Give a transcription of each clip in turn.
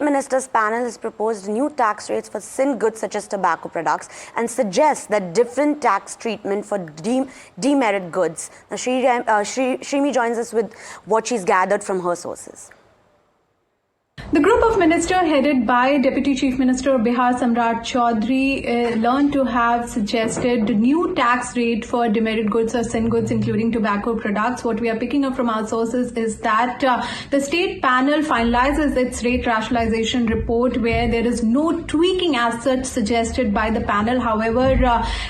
Minister's panel has proposed new tax rates for sin goods such as tobacco products and suggests that different tax treatment for demerit goods. Now, Shrimi joins us with what she's gathered from her sources. The group of ministers headed by Deputy Chief Minister of Bihar Samrat Chaudhary learned to have suggested new tax rate for demerit goods or sin goods including tobacco products. What we are picking up from our sources is that the state panel finalizes its rate rationalization report where there is no tweaking as such suggested by the panel. However,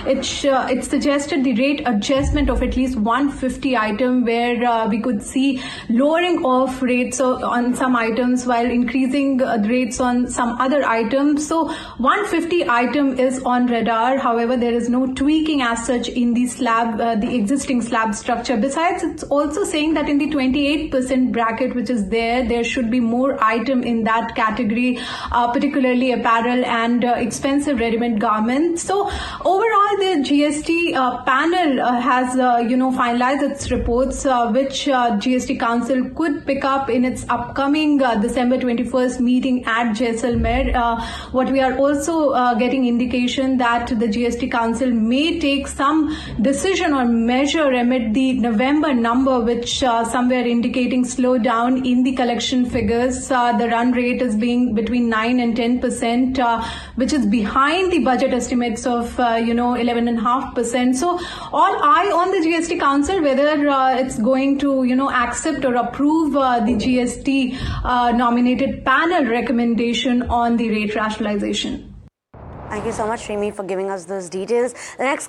it suggested the rate adjustment of at least 150 item where we could see lowering of rates on some items while increasing the rates on some other items. So 150 item is on radar. However, there is no tweaking as such in the slab, the existing slab structure. Besides, it's also saying that in the 28% bracket which is there should be more item in that category, particularly apparel and expensive ready-made garments. So overall, the GST panel has finalized its reports, which GST Council could pick up in its upcoming December 21st meeting at Jaisalmer. What we are also getting indication that the GST Council may take some decision or measure amid the November number, which somewhere indicating slowdown in the collection figures. The run rate is being between 9 and 10%, which is behind the budget estimates of 11.5%. So all eye on the GST Council whether it's going to accept or approve the GST nominated panel recommendation on the rate rationalization. Thank you so much, Shrimi, for giving us those details. The next